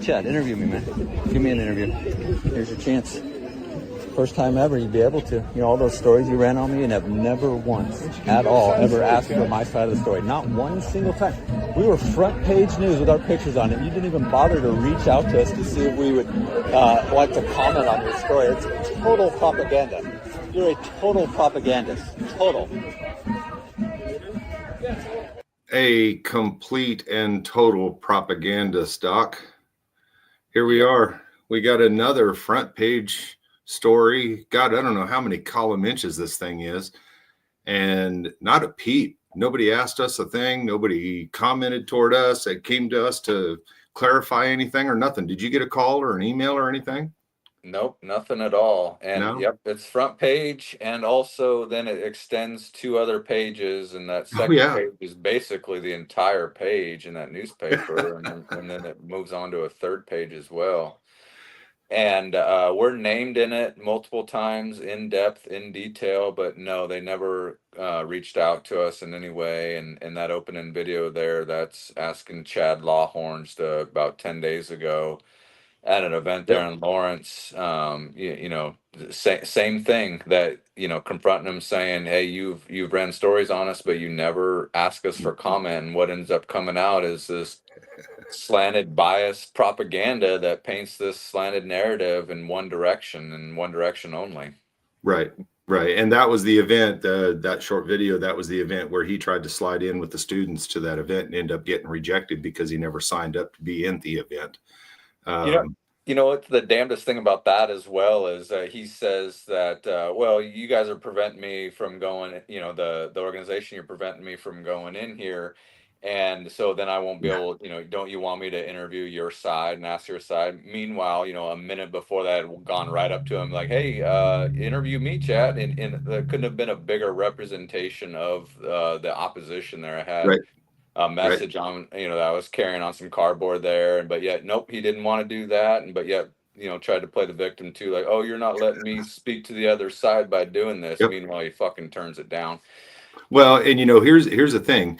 Chad, interview me, man. Give me an interview. Here's your chance. First time ever you'd be able to. You know, all those stories you ran on me and have never once at all ever asked for my side of the story. Not one single time. We were front page news with our pictures on it. You didn't even bother to reach out to us to see if we would like to comment on your story. It's total propaganda. You're a total propagandist. Total. A complete and total propagandist, Doc. Here we are. We got another front page story. God, I don't know how many column inches this thing is. And not a peep. Nobody asked us a thing. Nobody commented toward us. It came to us to clarify anything or nothing. Did you get a call or an email or anything? Nope, nothing at all. And No? yep, it's front page, and also then it extends 2 other pages, and that second page is basically the entire page in that newspaper, and then it moves on to a third page as well. And we're named in it multiple times, in depth, in detail, but no, they never reached out to us in any way. And that opening video there, that's asking Chad Lawhorns about 10 days ago at an event there in Lawrence. Same thing, that, confronting them saying, hey, you've ran stories on us, but you never ask us for comment. And what ends up coming out is this slanted, biased propaganda that paints this slanted narrative in one direction and one direction only. Right. And that was the event, that short video, that was the event where he tried to slide in with the students to that event and end up getting rejected because he never signed up to be in the event. What's the damnedest thing about that as well is he says that, well, you guys are preventing me from going, the organization, you're preventing me from going in here. And so then I won't be able, don't you want me to interview your side and ask your side? Meanwhile, a minute before that, had gone right up to him like, hey, interview me, Chad. And there couldn't have been a bigger representation of the opposition there. I had a message on, that I was carrying on some cardboard there, but yet, nope, he didn't want to do that. But yet, tried to play the victim too, like, oh, you're not letting me speak to the other side by doing this. Meanwhile, he fucking turns it down. Well, and here's the thing.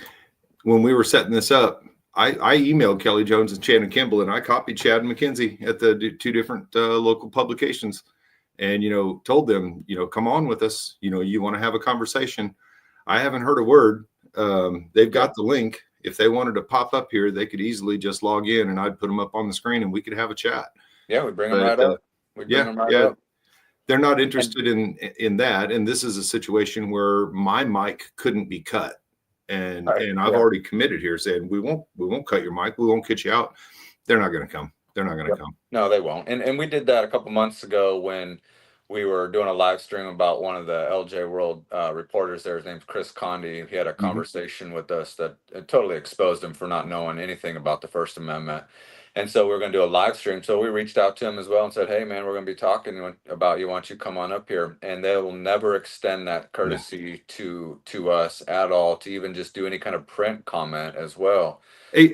When we were setting this up, I emailed Kelly Jones and Shannon Kimball, and I copied Chad and McKenzie at the 2 different local publications, and told them, come on with us. You want to have a conversation. I haven't heard a word. They've got the link. If they wanted to pop up here, they could easily just log in, and I'd put them up on the screen, and we could have a chat. Yeah, we bring them right up. Up. They're not interested in that, and this is a situation where my mic couldn't be cut. And I've already committed here, saying we won't cut your mic, we won't cut you out. They're not going to come. They're not going to come. No, they won't. And we did that a couple months ago when we were doing a live stream about one of the LJ World reporters there. His name's Chris Condi. He had a conversation with us that totally exposed him for not knowing anything about the First Amendment. And so we're going to do a live stream. So we reached out to him as well and said, hey, man, we're going to be talking about you. Why don't you come on up here? And they will never extend that courtesy to us at all, to even just do any kind of print comment as well. I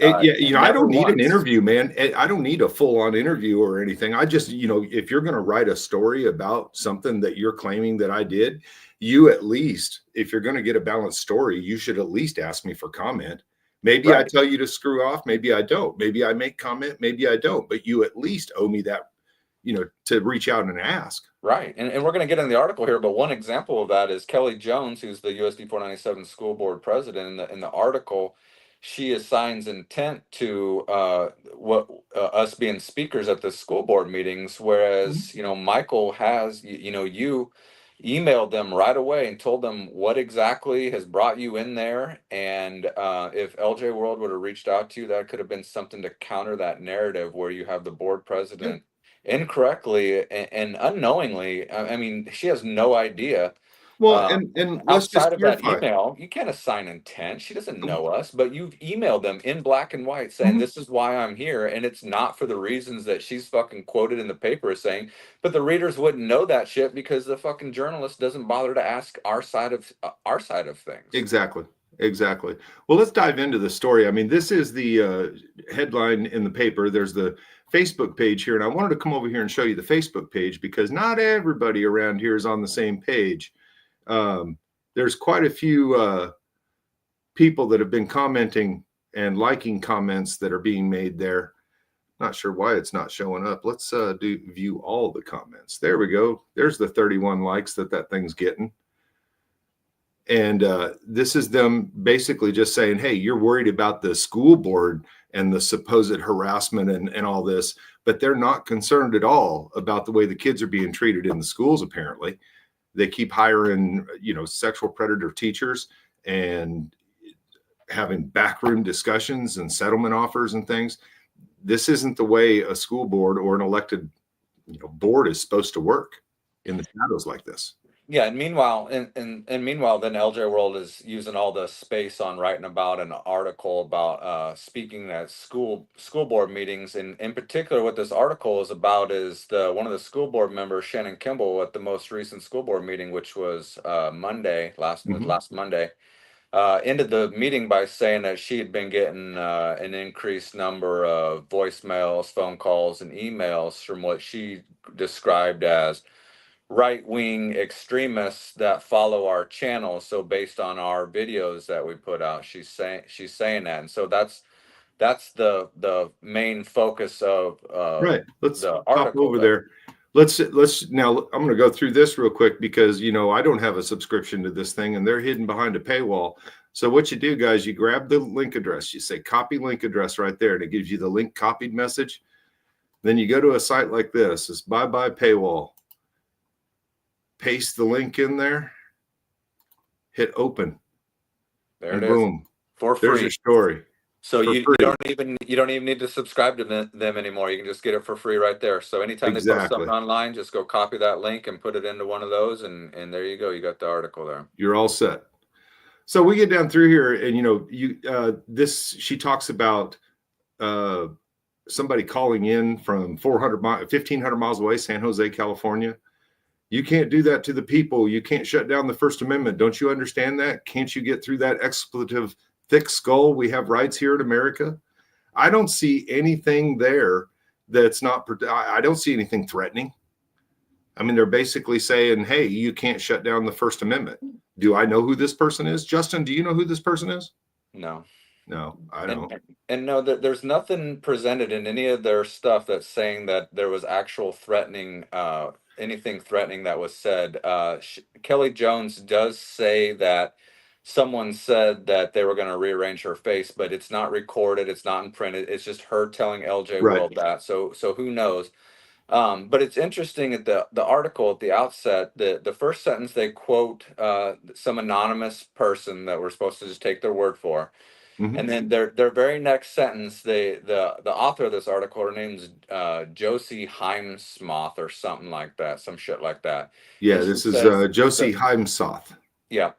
don't need an interview, man. I don't need a full-on interview or anything. I just, if you're going to write a story about something that you're claiming that I did, you at least, if you're going to get a balanced story, you should at least ask me for comment. Maybe I tell you to screw off. Maybe I don't. Maybe I make comment. Maybe I don't. But you at least owe me that, to reach out and ask. Right. And we're going to get in the article here. But one example of that is Kelly Jones, who's the USD 497 school board president. In the article, she assigns intent to us being speakers at the school board meetings, whereas Michael has you emailed them right away and told them what exactly has brought you in there, and if LJ World would have reached out to you, that could have been something to counter that narrative where you have the board president incorrectly and unknowingly. I mean, she has no idea. Well, and outside of that email, you can't assign intent. She doesn't know us, but you've emailed them in black and white saying, this is why I'm here. And it's not for the reasons that she's fucking quoted in the paper as saying, but the readers wouldn't know that shit because the fucking journalist doesn't bother to ask our side of things. Exactly. Well, let's dive into the story. I mean, this is the headline in the paper. There's the Facebook page here, and I wanted to come over here and show you the Facebook page because not everybody around here is on the same page. There's quite a few people that have been commenting and liking comments that are being made there. Not sure why it's not showing up. Let's view all the comments. There we go. There's the 31 likes that thing's getting. And this is them basically just saying, hey, you're worried about the school board and the supposed harassment and all this, but they're not concerned at all about the way the kids are being treated in the schools. Apparently they keep hiring, sexual predator teachers and having backroom discussions and settlement offers and things. This isn't the way a school board or an elected, board is supposed to work in the shadows like this. Yeah, and meanwhile, meanwhile, then LJ World is using all the space on writing about an article about speaking at school board meetings, and in particular, what this article is about is one of the school board members, Shannon Kimball, at the most recent school board meeting, which was last Monday. Ended the meeting by saying that she had been getting an increased number of voicemails, phone calls, and emails from what she described as right-wing extremists that follow our channel. So based on our videos that we put out, she's saying that, and so that's the main focus of right. Let's the hop article over there. Let's now. I'm going to go through this real quick because I don't have a subscription to this thing, and they're hidden behind a paywall. So what you do, guys, you grab the link address, you say copy link address right there, and it gives you the link copied message. Then you go to a site like this. It's bye paywall. Paste the link in there. Hit open. There and it boom, is for free. There's your story. So you don't even need to subscribe to them anymore. You can just get it for free right there. So anytime they post something online, just go copy that link and put it into one of those, and there you go. You got the article there. You're all set. So we get down through here, and she talks about somebody calling in from 1,500 miles away, San Jose, California. You can't do that to the people. You can't shut down the First Amendment. Don't you understand that? Can't you get through that expletive thick skull? We have rights here in America. I don't see anything there that's not, I don't see anything threatening. I mean, they're basically saying, hey, you can't shut down the First Amendment. Do I know who this person is? Justin, do you know who this person is? No, I don't. And no, there's nothing presented in any of their stuff that's saying that there was actual threatening, anything threatening that was said. Kelly Jones does say that someone said that they were going to rearrange her face, but it's not recorded. It's not in print. It's just her telling LJ World that. So who knows? But it's interesting at the article at the outset, the first sentence they quote some anonymous person that we're supposed to just take their word for. Mm-hmm. And then their very next sentence, the author of this article, her name's Josie Heimsmoth or something like that, some shit like that. Yeah, this is Josie Heimsoth. Yeah,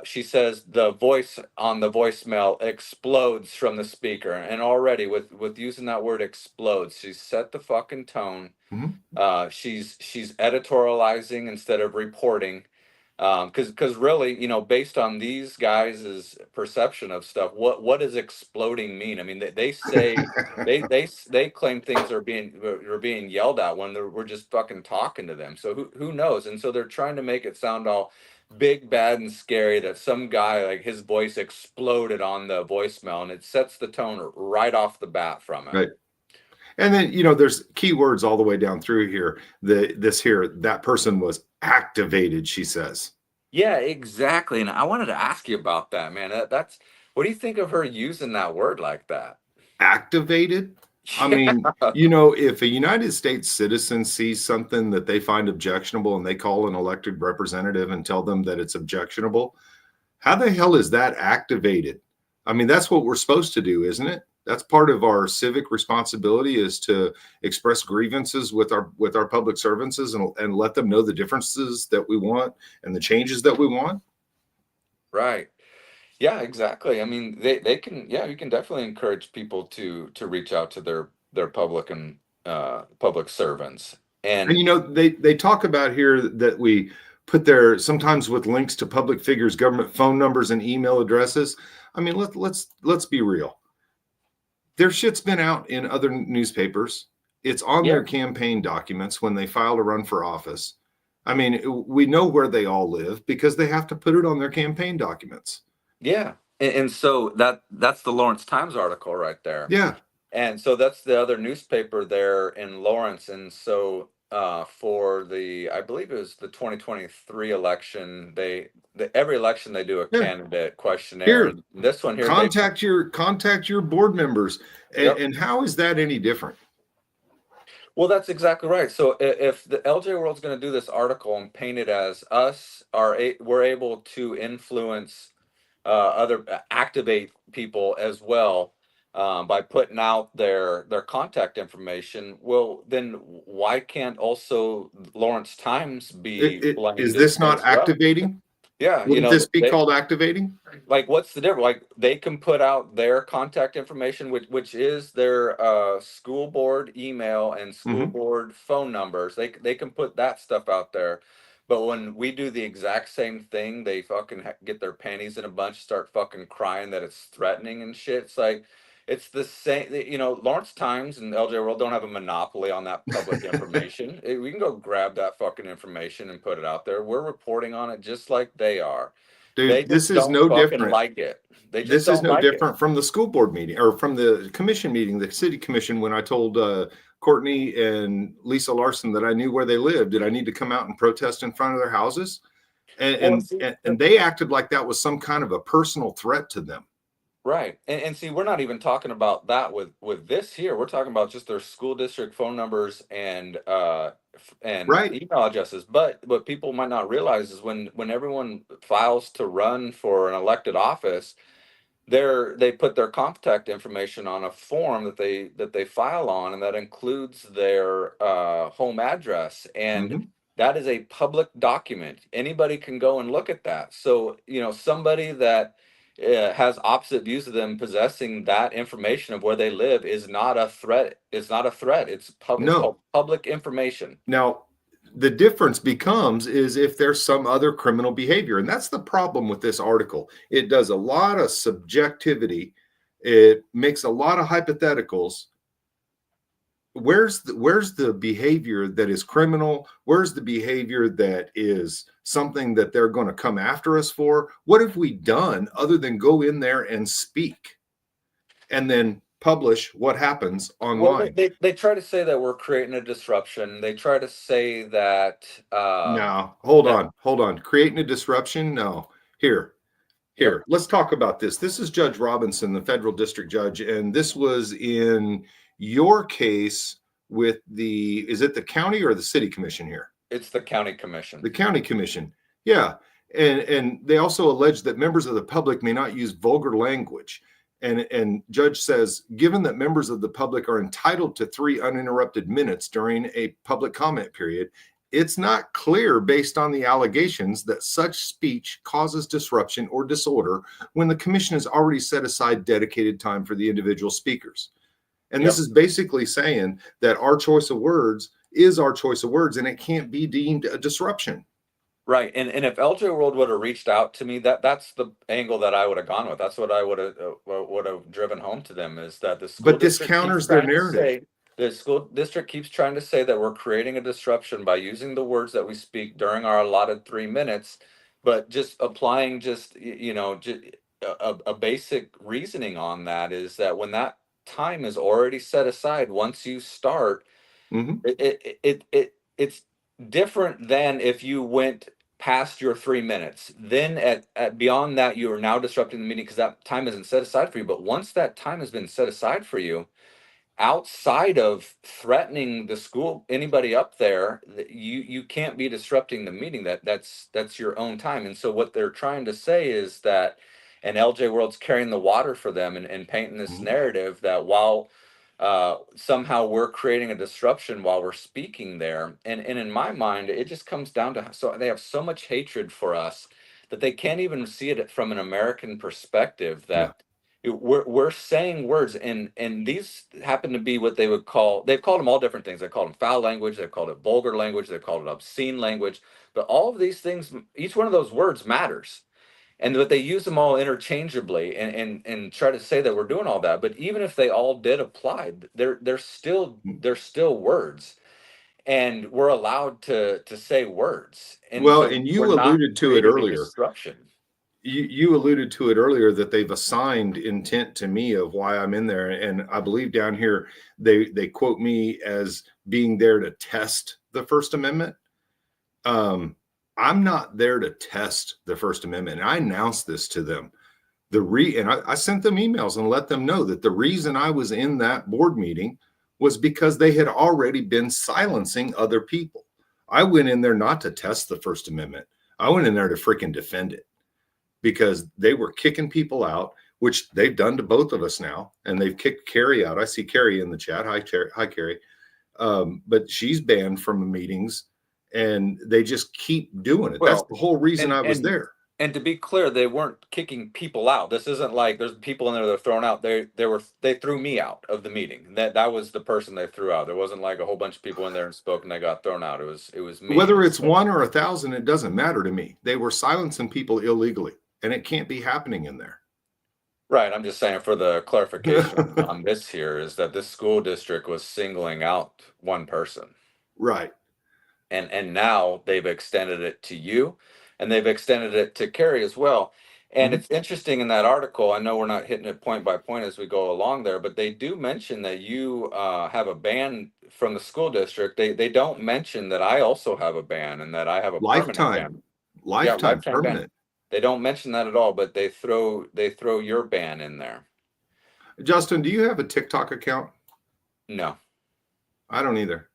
she says the voice on the voicemail explodes from the speaker, and already with using that word explodes, she's set the fucking tone. Mm-hmm. She's editorializing instead of reporting. Because really, based on these guys' perception of stuff, what does exploding mean? I mean, they say they claim things are being yelled at when we're just fucking talking to them. So who knows? And so they're trying to make it sound all big, bad, and scary that some guy, like, his voice exploded on the voicemail, and it sets the tone right off the bat from it. Right. And then, there's keywords all the way down through here. That person was activated, she says. Yeah, exactly. And I wanted to ask you about that, man. That's what do you think of her using that word like that? Activated? I mean, if a United States citizen sees something that they find objectionable and they call an elected representative and tell them that it's objectionable, how the hell is that activated? I mean, that's what we're supposed to do, isn't it? That's part of our civic responsibility, is to express grievances with our public servants and let them know the differences that we want and the changes that we want. Right. Yeah, exactly. I mean, they can, you can definitely encourage people to reach out to their public and public servants. And they talk about here that we put there sometimes with links to public figures, government phone numbers, and email addresses. I mean, let's be real. Their shit's been out in other newspapers. It's on their campaign documents when they file to run for office. I mean, we know where they all live because they have to put it on their campaign documents. Yeah. And so that's the Lawrence Times article right there. Yeah. And so that's the other newspaper there in Lawrence. And so for I believe it was the 2023 election, every election they do a Yeah. candidate questionnaire. Here, And this one here, contact your board members. yep. And how is that any different? Well, that's exactly right. So if the LJ World's going to do this article and paint it as we're able to influence activate people as well by putting out their contact information. Well, then why can't also Lawrence Times be Is blamed this not as well? activating? Yeah, Wouldn't this be called activating? like what's the difference? Like they can put out their contact information, which is their school board email and school Mm-hmm. board phone numbers. They can put that stuff out there. But when we do the exact same thing, they fucking get their panties in a bunch, start fucking crying that it's threatening and shit. It's like it's the same. Lawrence Times and LJ World don't have a monopoly on that public information. We can go grab that fucking information and put it out there. We're reporting on it just like they are. They Dude, this just is don't no fucking different. like it. They just This is don't no like it. different from the school board meeting or from the commission meeting, the city commission, when I told Courtney and Lisa Larson that I knew where they lived. Did I need to come out and protest in front of their houses? And they acted like that was some kind of a personal threat to them. Right. And see, we're not even talking about that with this here. We're talking about just their school district phone numbers and Right. email addresses. But what people might not realize is when everyone files to run for an elected office, they put their contact information on a form that they file on, and that includes their home address, and Mm-hmm. that is a public document. Anybody can go and look at that. So somebody that has opposite views of them possessing that information of where they live is not a threat. It's not a threat. It's called No. public information. Now, the difference becomes is if there's some other criminal behavior. And that's the problem with this article. It does a lot of subjectivity. It makes a lot of hypotheticals. Where's the behavior that is criminal? Where's the behavior that is something that they're going to come after us for? What have we done other than go in there and speak and then publish what happens online? Well, they try to say that we're creating a disruption. They try to say that No, hold on. Creating a disruption? No. Here. Yep. Let's talk about this. This is Judge Robinson, the federal district judge, and this was in your case with is it the county or the city commission here? It's the county commission. The county commission. Yeah. And they also allege that members of the public may not use vulgar language. And judge says, given that members of the public are entitled to 3 uninterrupted minutes during a public comment period, it's not clear based on the allegations that such speech causes disruption or disorder when the commission has already set aside dedicated time for the individual speakers. And this is basically saying that our choice of words is our choice of words, and it can't be deemed a disruption. Right. And if LJ World would have reached out to me, that's the angle that I would have gone with. That's what I would have driven home to them, is that the school But this district keeps counters their trying to narrative. say, the school district keeps trying to say that we're creating a disruption by using the words that we speak during our allotted 3 minutes, but just applying just a basic reasoning on that is that when that time is already set aside, once you start, Mhm. it's different than if you went past your 3 minutes. Then at beyond that, you are now disrupting the meeting because that time isn't set aside for you. But once that time has been set aside for you, outside of threatening the school, anybody up there, you can't be disrupting the meeting. That's your own time. And so what they're trying to say is that, and LJ World's carrying the water for them and painting this narrative that while somehow we're creating a disruption while we're speaking there. And in my mind, it just comes down to, so they have so much hatred for us that they can't even see it from an American perspective, that we're saying words, and these happen to be what they've called them all different things. They call them foul language, they've called it vulgar language, they've called it obscene language, but all of these things, each one of those words matters. And but they use them all interchangeably and try to say that we're doing all that. But even if they all did apply, they're still words, and we're allowed to say words. And Well, so and you we're not alluded to it creating a earlier. disruption. you alluded to it earlier that they've assigned intent to me of why I'm in there. And I believe down here, they quote me as being there to test the First Amendment. I'm not there to test the First Amendment. And I announced this to them. I sent them emails and let them know that the reason I was in that board meeting was because they had already been silencing other people. I went in there not to test the First Amendment. I went in there to freaking defend it, because they were kicking people out, which they've done to both of us now. And they've kicked Carrie out. I see Carrie in the chat. Hi, Carrie. But she's banned from the meetings, and they just keep doing it. That's the whole reason I was there. And to be clear, they weren't kicking people out. This isn't like there's people in there that are thrown out. They threw me out of the meeting. That was the person they threw out. There wasn't like a whole bunch of people in there and spoke and they got thrown out. It was me. Whether it's 1 or 1,000, it doesn't matter to me. They were silencing people illegally, and it can't be happening in there. Right. I'm just saying, for the clarification on this here, is that this school district was singling out one person. Right. And now they've extended it to you, and they've extended it to Carrie as well. And it's interesting in that article, I know we're not hitting it point by point as we go along there, but they do mention that you have a ban from the school district. They don't mention that I also have a ban and that I have a lifetime lifetime permanent ban. They don't mention that at all, but they throw your ban in there. Justin, do you have a TikTok account? No. I don't either.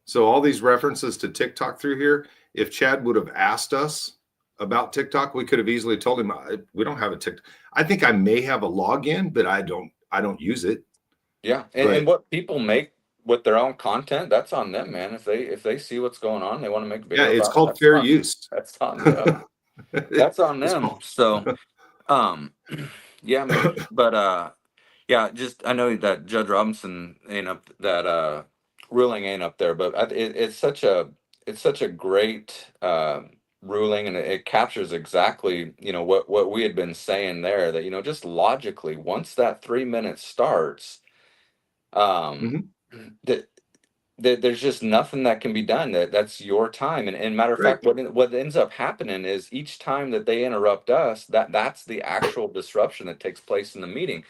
So all these references to TikTok through here, if Chad would have asked us about TikTok, we could have easily told him we don't have a TikTok. I think I may have a login, but I don't use it. Yeah. And what people make with their own content, that's on them, man. If they see what's going on, they want to make videos. Yeah, it's called fair use. That's on them. That's on them. So yeah, man. But yeah, just I know that Judge Robinson ain't up, that ruling ain't up there, but it's such a great ruling, and it captures exactly, what we had been saying there, that, just logically, once that 3 minutes starts, that there's just nothing that can be done. That's your time. And matter of fact, what ends up happening is each time that they interrupt us, that's the actual disruption that takes place in the meeting.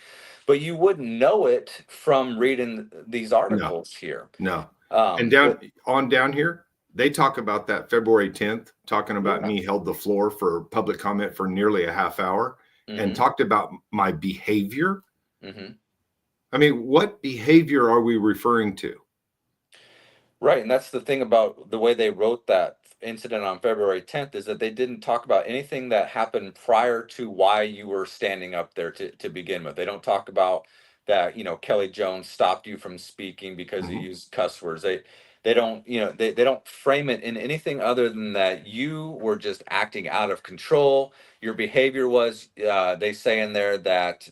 But you wouldn't know it from reading these articles here. No. And down here, they talk about that February 10th, talking about me held the floor for public comment for nearly a half hour and talked about my behavior. I mean, what behavior are we referring to? Right. And that's the thing about the way they wrote that incident on February 10th, is that they didn't talk about anything that happened prior to why you were standing up there to begin with. They don't talk about that, Kelly Jones stopped you from speaking because you used cuss words. They don't, they don't frame it in anything other than that you were just acting out of control. Your behavior was, they say in there that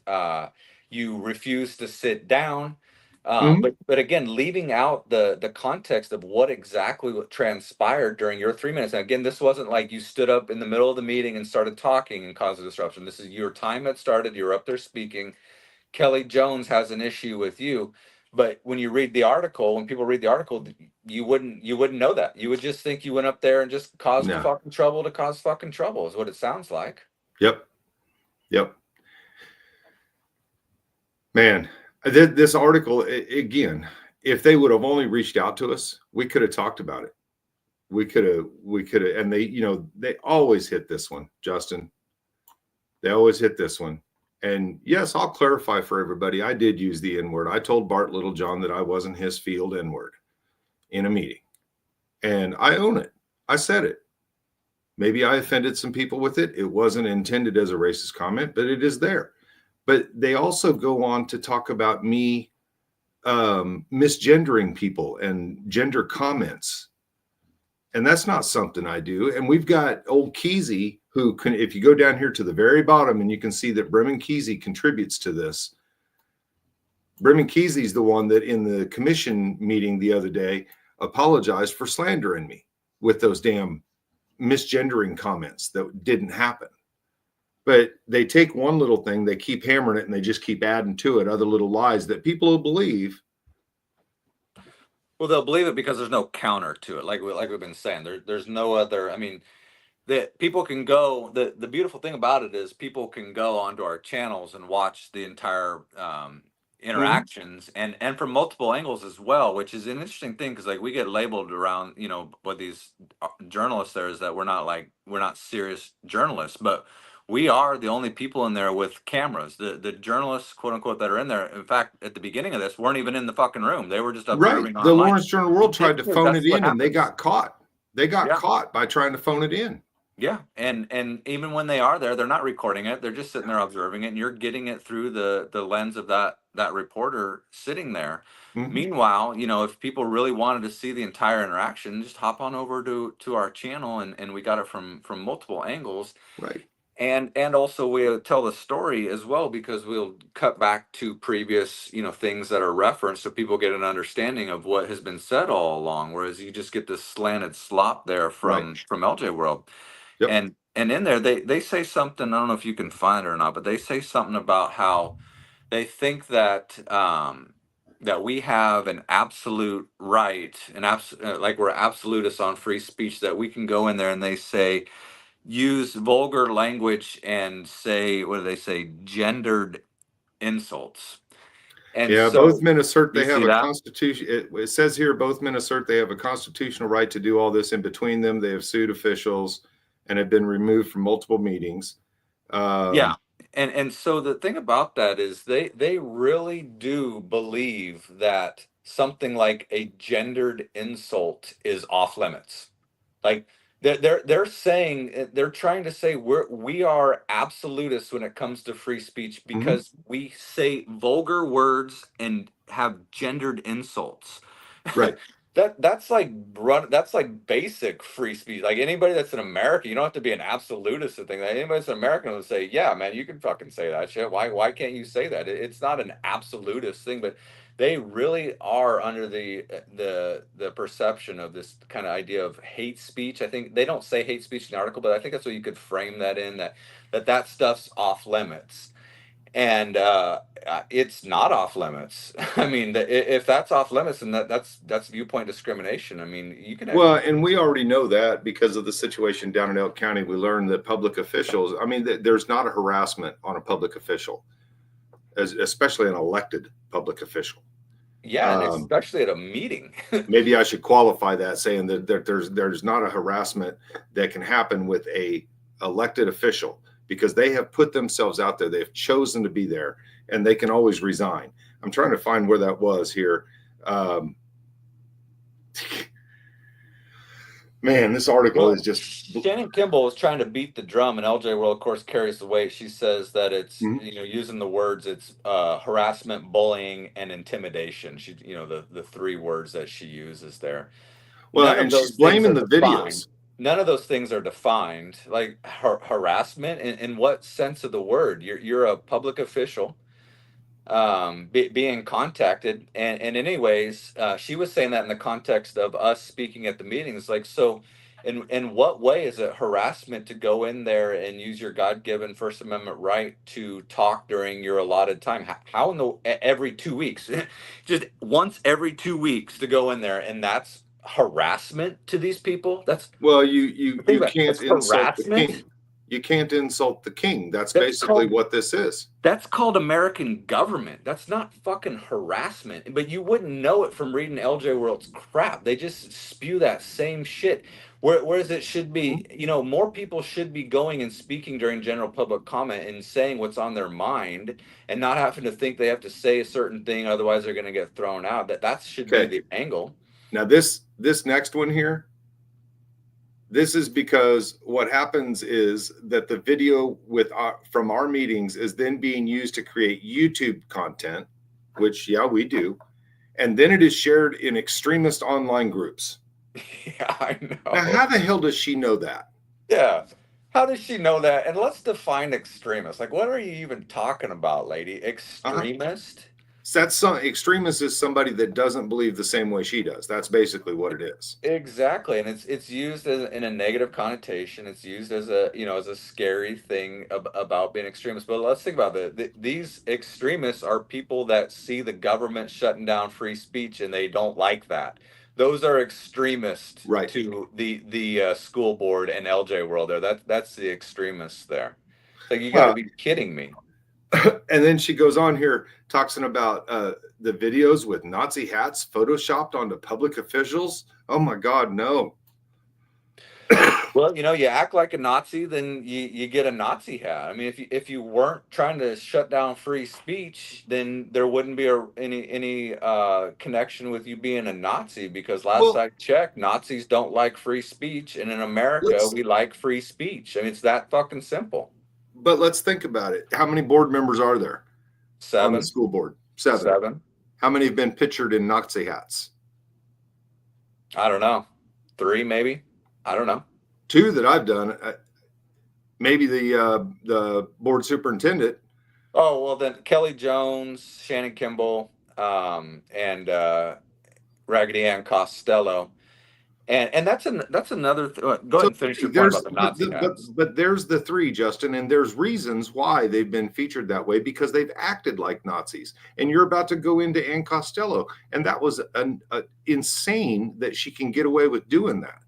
you refused to sit down. But again, leaving out the context of what transpired during your 3 minutes. And again, this wasn't like you stood up in the middle of the meeting and started talking and caused a disruption. This is your time had started. You're up there speaking. Kelly Jones has an issue with you. But when you read the article, when people read the article, you wouldn't know that. You would just think you went up there and just caused fucking trouble to cause fucking trouble, is what it sounds like. Yep. Man. This article, again, if they would have only reached out to us, we could have talked about it. We could have, and they always hit this one, Justin. They always hit this one. And yes, I'll clarify for everybody. I did use the N-word. I told Bart Littlejohn that I wasn't his field N-word in a meeting. And I own it. I said it. Maybe I offended some people with it. It wasn't intended as a racist comment, but it is there. But they also go on to talk about me misgendering people and gender comments. And that's not something I do. And we've got old Kesey, who can, if you go down here to the very bottom and you can see that Bremen Kesey contributes to this. Bremen Kesey is the one that in the commission meeting the other day apologized for slandering me with those damn misgendering comments that didn't happen. But they take one little thing, they keep hammering it, and they just keep adding to it other little lies that people will believe. Well, they'll believe it because there's no counter to it. Like we've been saying, there's no other. I mean, that people can go. The beautiful thing about it is people can go onto our channels and watch the entire interactions, and from multiple angles as well, which is an interesting thing because like we get labeled around, what these journalists there is that we're not serious journalists, but we are the only people in there with cameras. The journalists, quote unquote, that are in there, in fact, at the beginning of this, weren't even in the fucking room. They were just Right. observing The online. Lawrence Journal World tried to phone it That's what in and they happens. got caught. They got Yeah. caught by trying to phone it in. Yeah, and even when they are there, they're not recording it. They're just sitting there observing it, and you're getting it through the lens of that reporter sitting there. Mhm. Meanwhile, if people really wanted to see the entire interaction, just hop on over to our channel, and we got it from multiple angles. Right. And also we'll tell the story as well because we'll cut back to previous things that are referenced so people get an understanding of what has been said all along, whereas you just get this slanted slop there from LJ World. Yep. And in there they say something, I don't know if you can find it or not, but they say something about how they think that that we have an absolute right, like we're absolutists on free speech, that we can go in there and they say use vulgar language and say, what do they say, gendered insults. And Yeah, so both men assert you they have see a that? constitution. It says here both men assert they have a constitutional right to do all this. In between them, they have sued officials and have been removed from multiple meetings. Yeah. And so the thing about that is they really do believe that something like a gendered insult is off limits. Like they're saying, they're trying to say we are absolutists when it comes to free speech because we say vulgar words and have gendered insults. Right. That's like basic free speech. Like anybody that's an American, you don't have to be an absolutist to think that. Anybody that's an American will say, "Yeah, man, you can fucking say that shit. Why can't you say that?" It's not an absolutist thing, but they really are under the perception of this kind of idea of hate speech. I think they don't say hate speech in the article, but I think that's what you could frame that in, that stuff's off limits. And it's not off limits. I mean, if that's off limits, and that's viewpoint discrimination. I mean, you can have. Well, and we already know that because of the situation down in Elk County. We learned that public officials, I mean, there's not a harassment on a public official, especially an elected public official. Yeah, and especially at a meeting. Maybe I should qualify that, saying that there's not a harassment that can happen with a elected official, because they have put themselves out there. They've chosen to be there, and they can always resign. I'm trying to find where that was here. Man, this article is just. Shannon Kimball is trying to beat the drum, and LJ World, of course, carries the weight. She says that it's using the words, it's harassment, bullying, and intimidation. She, the three words that she uses there. Well, and she's blaming the videos. None of those things are defined. Like harassment, in what sense of the word? You're a public official, being contacted, and anyways, she was saying that in the context of us speaking at the meetings. Like, so in what way is it harassment to go in there and use your God-given First Amendment right to talk during your allotted time? How in the every 2 weeks, just once every 2 weeks to go in there, and that's harassment to these people? That's, well, you can't insult the harassment. king. You can't insult the king. That's basically what this is. That's called American government. That's not fucking harassment. But you wouldn't know it from reading LJ World's crap. They just spew that same shit. Whereas it should be, more people should be going and speaking during general public comment and saying what's on their mind, and not having to think they have to say a certain thing, otherwise they're going to get thrown out. That should be the angle. Now this next one here, this is because what happens is that the video from our meetings is then being used to create YouTube content, which, yeah, we do. And then it is shared in extremist online groups. Yeah, I know. Now, how the hell does she know that? Yeah. How does she know that? And let's define extremist. Like, what are you even talking about, lady? Extremist? That's extremist is somebody that doesn't believe the same way she does. That's basically what it is. Exactly, and it's used in a negative connotation. It's used as a scary thing about being extremist. But let's think about these extremists are people that see the government shutting down free speech, and they don't like that. Those are extremists Right. to the school board and LJ world there. That's the extremists there. It's like, you got to be kidding me. And then she goes on here talking about the videos with Nazi hats photoshopped onto public officials. Oh my God, no. Well, you act like a Nazi, then you get a Nazi hat. I mean, if you weren't trying to shut down free speech, then there wouldn't be any connection with you being a Nazi. Because last Well, I checked, Nazis don't like free speech, and in America, we like free speech. I mean, it's that fucking simple. But let's think about it. How many board members are there on the 7. school board? 7. 7. How many have been pictured in Nazi hats? I don't know. 3 maybe. I don't know. 2 that I've done. Maybe the board superintendent. Oh, well, then Kelly Jones, Shannon Kimball, and Raggedy Ann Costello. And that's another go ahead and finish your point about the Nazi hats. But there's the 3, Justin, and there's reasons why they've been featured that way, because they've acted like Nazis. And you're about to go into Ann Costello, and that was insane that she can get away with doing that.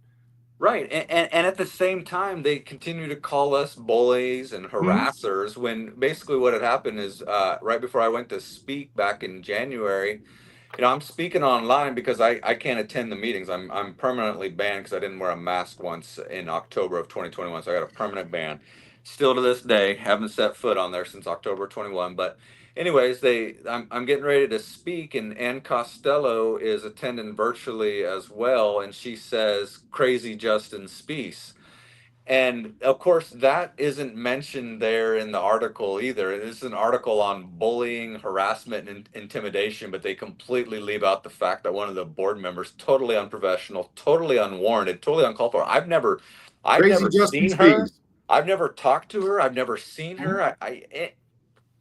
Right. And at the same time, they continue to call us bullies and harassers, when basically what had happened is right before I went to speak back in January, I'm speaking online because I can't attend the meetings. I'm permanently banned because I didn't wear a mask once in October of 2021. So I got a permanent ban. Still to this day, haven't set foot on there since October 21. But anyways, I'm getting ready to speak, and Ann Costello is attending virtually as well, and she says, "Crazy Justin Spiess." And of course, that isn't mentioned there in the article either. It is an article on bullying, harassment, and intimidation, but they completely leave out the fact that one of the board members, totally unprofessional, totally unwarranted, totally uncalled for. I've never seen her. I've never talked to her. I've never seen her.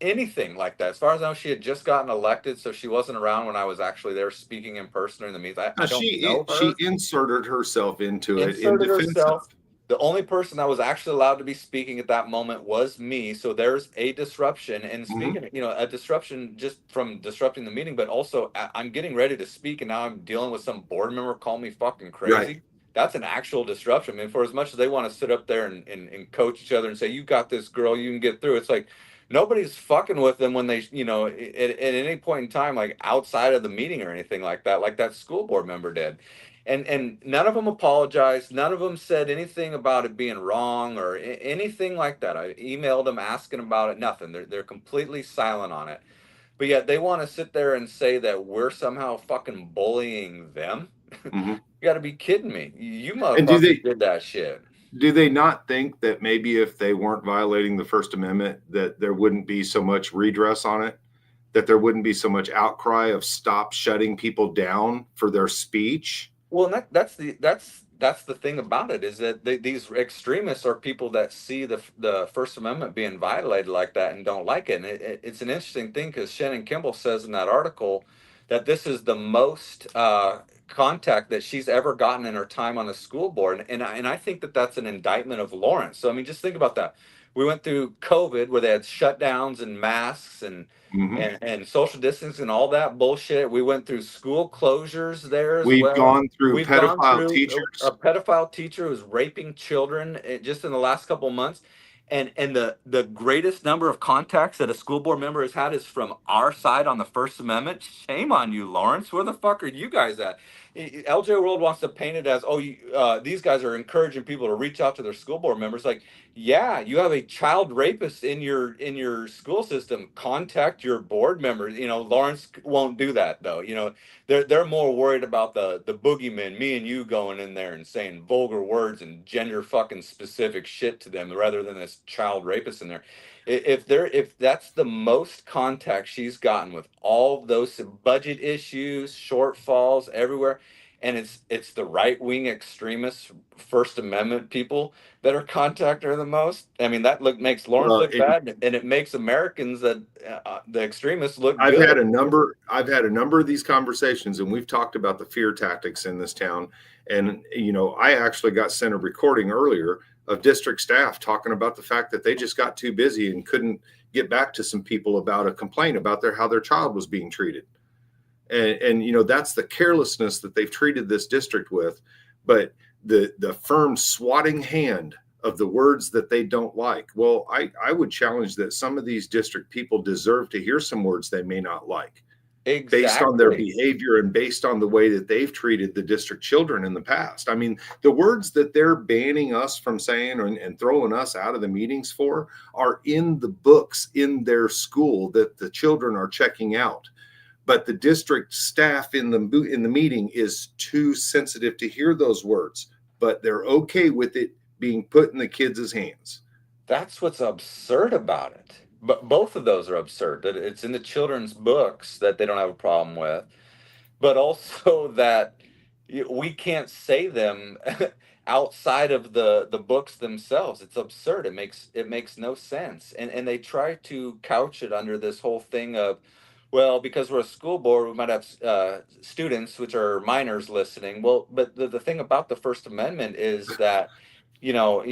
Anything like that. As far as I know, she had just gotten elected, so she wasn't around when I was actually there speaking in person in the meetings. I don't know her. She inserted herself into it in defense of. The only person that was actually allowed to be speaking at that moment was me. So there's a disruption. And speaking, a disruption just from disrupting the meeting, but also I'm getting ready to speak, and now I'm dealing with some board member calling me fucking crazy. Right. That's an actual disruption. I mean, for as much as they want to sit up there and coach each other and say, "You got this, girl, you can get through," it's like nobody's fucking with them when they, at any point in time, like outside of the meeting or anything like that school board member did. And none of them apologized. None of them said anything about it being wrong or anything like that. I emailed them asking about it. Nothing. They're completely silent on it. But yet they want to sit there and say that we're somehow fucking bullying them. You got to be kidding me. You motherfuckers did that shit. Do they not think that maybe if they weren't violating the First Amendment, that there wouldn't be so much redress on it? That there wouldn't be so much outcry of stop shutting people down for their speech? Well, that's the thing about it, is that these extremists are people that see the First Amendment being violated like that and don't like it. And it's an interesting thing, because Shannon Kimball says in that article that this is the most contact that she's ever gotten in her time on the school board. And I think that that's an indictment of Lawrence. So, I mean, just think about that. We went through COVID where they had shutdowns and masks and social distancing and all that bullshit. We went through school closures there as well. We've gone through pedophile teachers. A pedophile teacher who's raping children just in the last couple of months. And the greatest number of contacts that a school board member has had is from our side on the First Amendment. Shame on you, Lawrence. Where the fuck are you guys at? LJ World wants to paint it as, these guys are encouraging people to reach out to their school board members. Like, yeah, you have a child rapist in your school system. Contact your board members. Lawrence won't do that though. They're more worried about the boogeyman, me and you going in there and saying vulgar words and gender fucking specific shit to them, rather than this child rapist in there. If that's the most contact she's gotten with all those budget issues, shortfalls everywhere, and it's the right-wing extremists, First Amendment people that are contacting her the most. I mean, that makes Lawrence look bad, and it makes Americans that the extremists look good. I've had a number of these conversations, and we've talked about the fear tactics in this town. And I actually got sent a recording earlier of district staff talking about the fact that they just got too busy and couldn't get back to some people about a complaint about how their child was being treated. And you know, that's the carelessness that they've treated this district with. But the firm swatting hand of the words that they don't like. Well, I would challenge that some of these district people deserve to hear some words they may not like. Exactly. Based on their behavior and based on the way that they've treated the district children in the past. I mean, the words that they're banning us from saying and throwing us out of the meetings for are in the books in their school that the children are checking out. But the district staff in the meeting is too sensitive to hear those words, but they're okay with it being put in the kids' hands. That's what's absurd about it. But both of those are absurd. That it's in the children's books that they don't have a problem with, but also that we can't say them outside of the books themselves. It's absurd. It makes no sense. And they try to couch it under this whole thing of, well, because we're a school board, we might have students, which are minors, listening. Well, but the thing about the First Amendment is that, you know,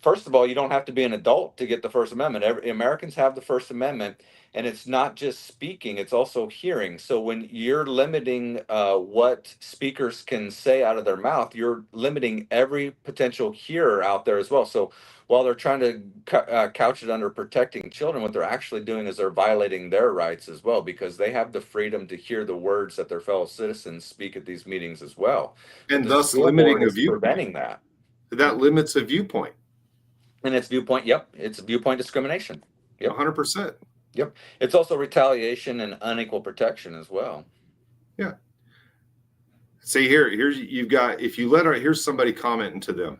first of all, you don't have to be an adult to get the First Amendment. Americans have the First Amendment, and it's not just speaking, it's also hearing. So when you're limiting what speakers can say out of their mouth, you're limiting every potential hearer out there as well. So while they're trying to couch it under protecting children, what they're actually doing is they're violating their rights as well, because they have the freedom to hear the words that their fellow citizens speak at these meetings as well. And thus limiting a viewpoint. Preventing that. That limits a viewpoint. And it's viewpoint, yep. It's viewpoint discrimination. Yep. 100%. Yep. It's also retaliation and unequal protection as well. Yeah. See, here's you've got, if you here's somebody commenting to them,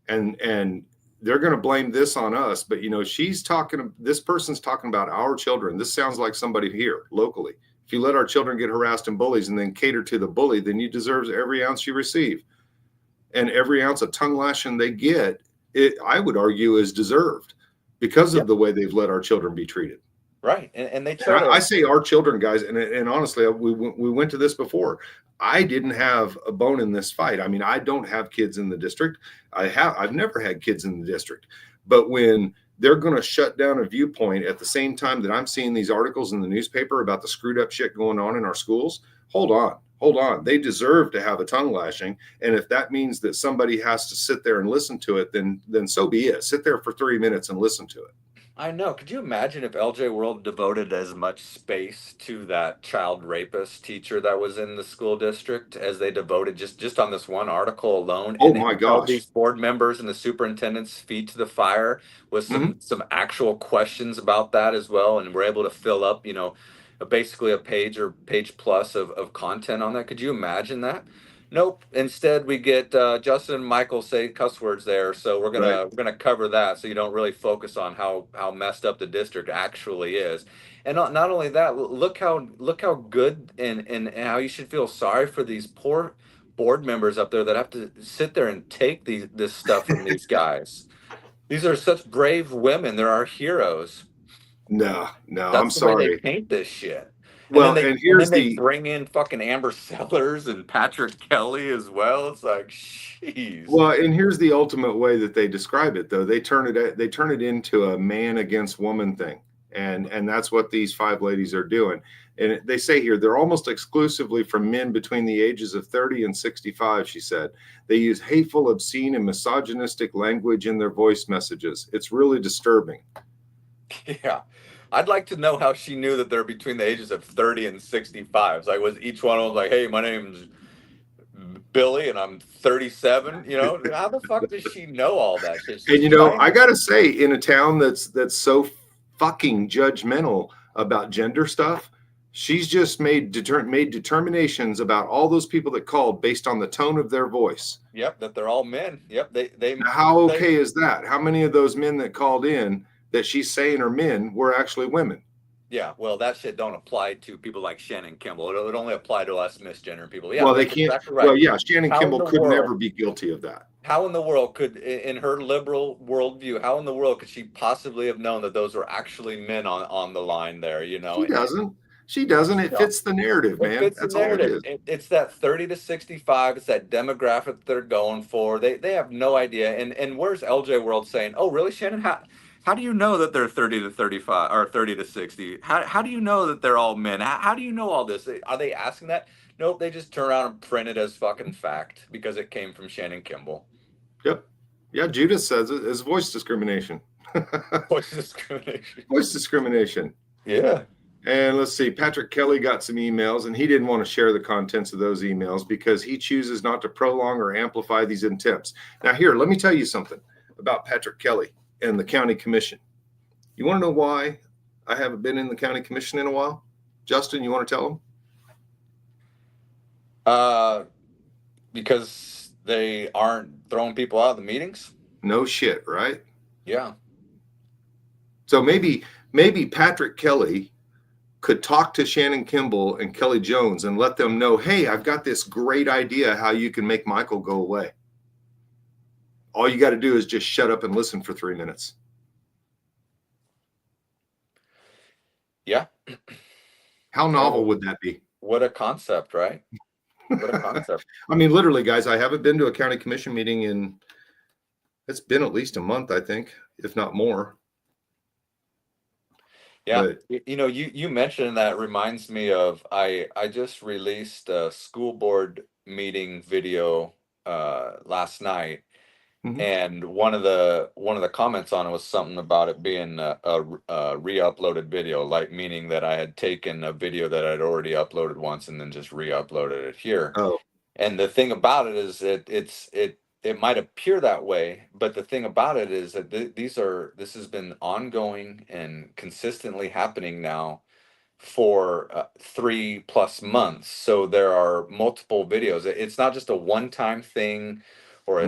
and they're going to blame this on us, but you know, this person's talking about our children. This sounds like somebody here locally. If you let our children get harassed and bullies and then cater to the bully, then you deserve every ounce you receive. And every ounce of tongue lashing they get, I would argue, is deserved because of the way they've let our children be treated. Right. And they try I say our children, guys, and honestly, we went to this before. I didn't have a bone in this fight. I mean, I don't have kids in the district. I've never had kids in the district. But when they're going to shut down a viewpoint at the same time that I'm seeing these articles in the newspaper about the screwed up shit going on in our schools, hold on. They deserve to have a tongue lashing. And if that means that somebody has to sit there and listen to it, then so be it. Sit there for 3 minutes and listen to it. I know. Could you imagine if LJ World devoted as much space to that child rapist teacher that was in the school district as they devoted just on this one article alone? Oh and my gosh. These board members and the superintendent's feet to the fire with some actual questions about that as well. And we're able to fill up, you know, basically a page or page plus of content on that. Could you imagine that? Nope. Instead, we get Justin and Michael say cuss words there, so we're gonna cover that, so you don't really focus on how messed up the district actually is. And not only that, look how good and how you should feel sorry for these poor board members up there that have to sit there and take this stuff from these guys. These are such brave women. They're our heroes. No, That's I'm sorry. Way they paint this shit. Well, they bring in fucking Amber Sellers and Patrick Kelly as well. It's like, jeez. Well, and here's the ultimate way that they describe it, though. They turn it into a man against woman thing, and that's what these 5 ladies are doing. And they say here they're almost exclusively from men between the ages of 30 and 65. She said they use hateful, obscene, and misogynistic language in their voice messages. It's really disturbing. Yeah. I'd like to know how she knew that they're between the ages of 30 and 65. So was each one of them like, hey, my name's Billy and I'm 37? You know, how the fuck does she know all that shit? And you know, I gotta say, in a town that's so fucking judgmental about gender stuff, she's just made determinations about all those people that called based on the tone of their voice. Yep, that they're all men. Yep, they. Now, how okay is that? How many of those men that called in that she's saying are men were actually women? Yeah, well, that shit don't apply to people like Shannon Kimball. It would only apply to us misgender people. Yeah, well, they can't. Exactly right. Well, yeah, Shannon Kimball could never be guilty of that. How in the world could, in her liberal worldview, how in the world could she possibly have known that those were actually men on the line there? You know, She doesn't. It fits the narrative, man. That's all it is. It's that 30 to 65. It's that demographic they're going for. They have no idea. And where's LJ World saying, "Oh, really, Shannon? How do you know that they're 30 to 35 or 30 to 60? How do you know that they're all men? How do you know all this? Are they asking that? Nope, they just turn around and print it as fucking fact because it came from Shannon Kimball. Yep. Yeah, Judas says it is voice discrimination. Voice discrimination. Voice discrimination. Yeah. And let's see, Patrick Kelly got some emails, and he didn't want to share the contents of those emails because he chooses not to prolong or amplify these attempts. Now, here, let me tell you something about Patrick Kelly and the county commission. You want to know why I haven't been in the county commission in a while? Justin, you want to tell them? Because they aren't throwing people out of the meetings. No shit, right? Yeah. So maybe Patrick Kelly could talk to Shannon Kimball and Kelly Jones and let them know, hey, I've got this great idea how you can make Michael go away. All you got to do is just shut up and listen for 3 minutes. Yeah. How novel would that be? What a concept, right? What a concept. I mean, literally, guys, I haven't been to a county commission meeting it's been at least a month, I think, if not more. Yeah, but, you mentioned that reminds me of I just released a school board meeting video last night, and one of the comments on it was something about it being a re-uploaded video, like meaning that I had taken a video that I'd already uploaded once and then just re-uploaded it here. Oh, and the thing about it is that it might appear that way, but the thing about it is that this has been ongoing and consistently happening now for 3+ months. So there are multiple videos. It's not just a one-time thing, or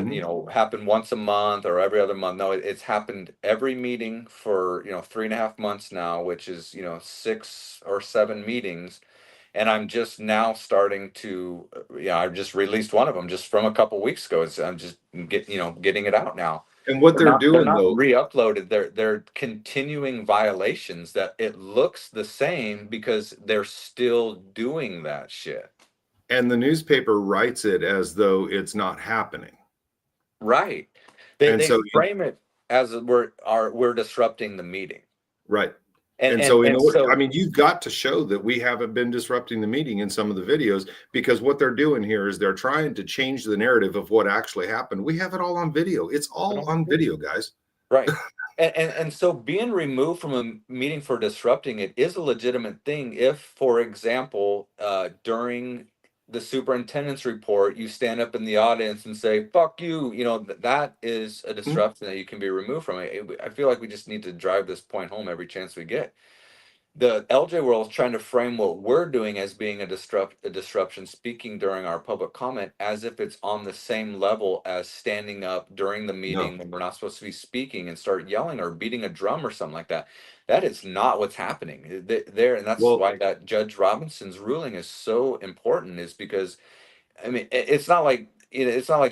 happen once a month or every other month. No, it's happened every meeting for 3.5 months now, which is 6 or 7 meetings. And I'm just now starting to, I just released one of them just from a couple weeks ago. I'm just getting it out now. And what they're doing, not though, re-uploaded. They're continuing violations that it looks the same because they're still doing that shit. And the newspaper writes it as though it's not happening. Right. They frame it as we're disrupting the meeting. Right. And so I mean, you've got to show that we haven't been disrupting the meeting in some of the videos, because what they're doing here is they're trying to change the narrative of what actually happened. We have it all on video. It's all on video, guys. Right. And so being removed from a meeting for disrupting it is a legitimate thing if, for example, during the superintendent's report, you stand up in the audience and say, fuck you, that is a disruption that you can be removed from. I feel like we just need to drive this point home every chance we get. The LJ world is trying to frame what we're doing as being a disruption, speaking during our public comment, as if it's on the same level as standing up during the meeting when we're not supposed to be speaking and start yelling or beating a drum or something like that. That is not what's happening there. And that's why that Judge Robinson's ruling is so important, is because, I mean, it's not like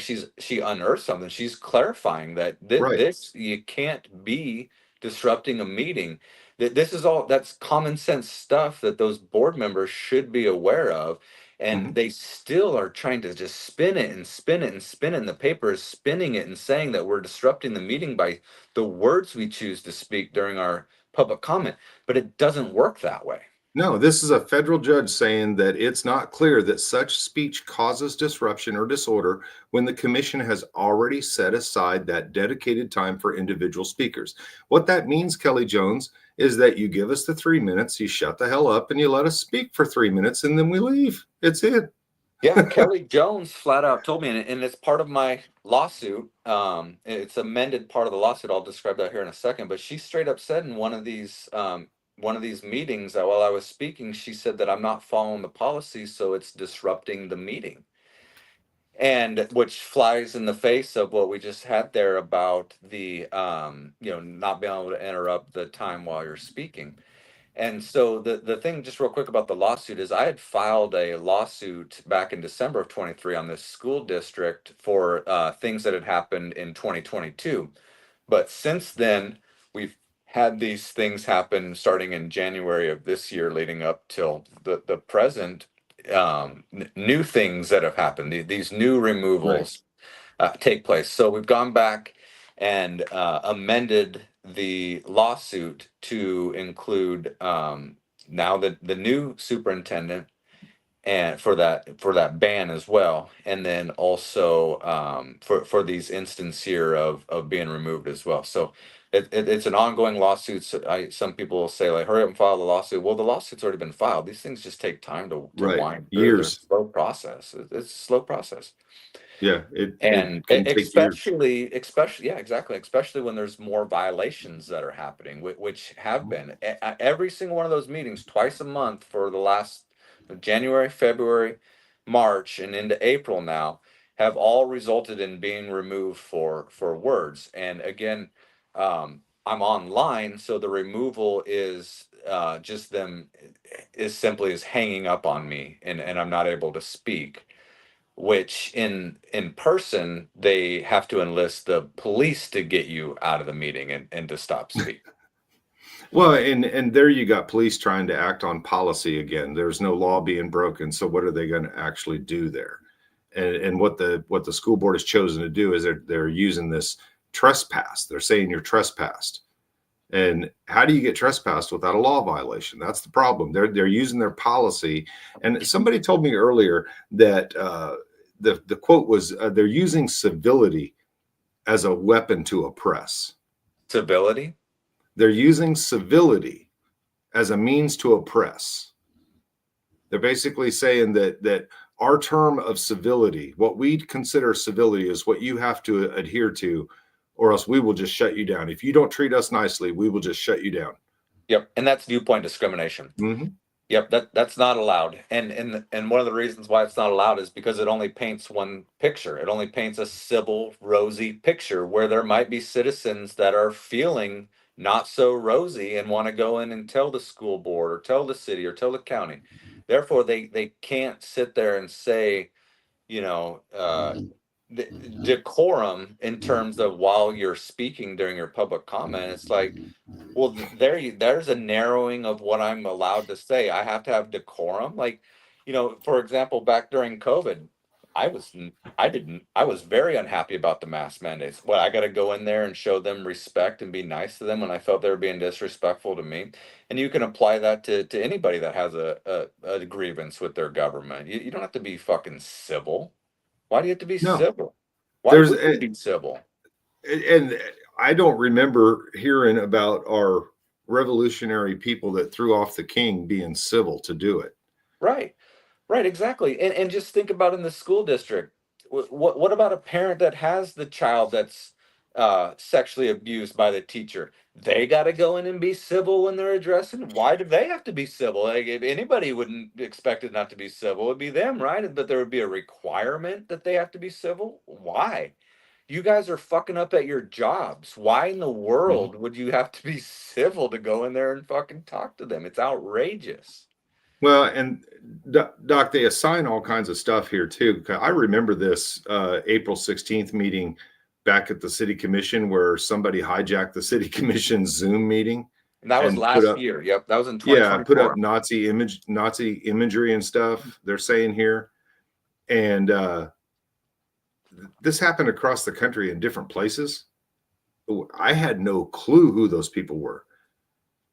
she unearthed something. She's clarifying that this, you can't be disrupting a meeting. This is that's common sense stuff that those board members should be aware of. And they still are trying to just spin it and spin it and spin it. And the paper is spinning it and saying that we're disrupting the meeting by the words we choose to speak during our public comment. But it doesn't work that way. No, this is a federal judge saying that it's not clear that such speech causes disruption or disorder when the commission has already set aside that dedicated time for individual speakers. What that means, Kelly Jones, is that you give us the 3 minutes, you shut the hell up, and you let us speak for 3 minutes, and then we leave. It's it. Yeah, Kelly Jones flat out told me, and it's part of my lawsuit. It's amended part of the lawsuit. I'll describe that here in a second. But she straight up said in one of these meetings that while I was speaking, she said that I'm not following the policy, so it's disrupting the meeting. And which flies in the face of what we just had there about the not being able to interrupt the time while you're speaking. And so the thing, just real quick about the lawsuit, is I had filed a lawsuit back in December of 23 on this school district for things that had happened in 2022. But since then, we've had these things happen starting in January of this year, leading up till the present. New things that have happened, these new removals take place. So we've gone back and amended the lawsuit to include now the new superintendent, and for that ban as well, and then also for these instances here of being removed as well. So it's an ongoing lawsuit. So some people will say, like, hurry up and file the lawsuit. Well, the lawsuit's already been filed. These things just take time to Right. wind through. They're a Years. slow process. It's a slow process. Yeah, it And can take years. especially, yeah, exactly. Especially when there's more violations that are happening, which have been every single one of those meetings twice a month for the last January, February, March, and into April now, have all resulted in being removed for words. And again, I'm online, so the removal is just them is simply as hanging up on me, and I'm not able to speak, which in person they have to enlist the police to get you out of the meeting and to stop speaking. Well, and there you got police trying to act on policy again. There's no law being broken, so what are they going to actually do there? And what the school board has chosen to do is they're using this trespass. They're saying you're trespassed. And how do you get trespassed without a law violation? That's the problem. They're using their policy. And somebody told me earlier that the quote was they're using civility as a weapon to oppress. Civility? They're using civility as a means to oppress. They're basically saying that our term of civility, what we consider civility, is what you have to adhere to, or else we will just shut you down. If you don't treat us nicely, we will just shut you down. Yep, and that's viewpoint discrimination. Mm-hmm. Yep, that's not allowed. And one of the reasons why it's not allowed is because it only paints one picture. It only paints a civil, rosy picture, where there might be citizens that are feeling not so rosy and want to go in and tell the school board or tell the city or tell the county. Therefore, they can't sit there and say, you know, decorum in terms of while you're speaking during your public comment. It's like, well, there's a narrowing of what I'm allowed to say. I have to have decorum. Like, for example, back during COVID, I was I was very unhappy about the mask mandates. Well, I got to go in there and show them respect and be nice to them when I felt they were being disrespectful to me. And you can apply that to anybody that has a grievance with their government. You don't have to be fucking civil. Why do you have to be No, civil? Why there's would you be civil? and I don't remember hearing about our revolutionary people that threw off the king being civil to do it. Right. Right, exactly. And just think about in the school district. What about a parent that has the child that's sexually abused by the teacher? They got to go in and be civil when they're addressing. Why do they have to be civil? Like, if anybody wouldn't expect it not to be civil, it'd be them, right? But there would be a requirement that they have to be civil. Why? You guys are fucking up at your jobs. Why in the world would you have to be civil to go in there and fucking talk to them? It's outrageous. Well, and Doc, they assign all kinds of stuff here too. I remember this April 16th meeting back at the city commission where somebody hijacked the city commission's Zoom meeting. And that was and last year. Yep, that was in 2024. Yeah, put up Nazi imagery and stuff. They're saying here, and this happened across the country in different places. I had no clue who those people were.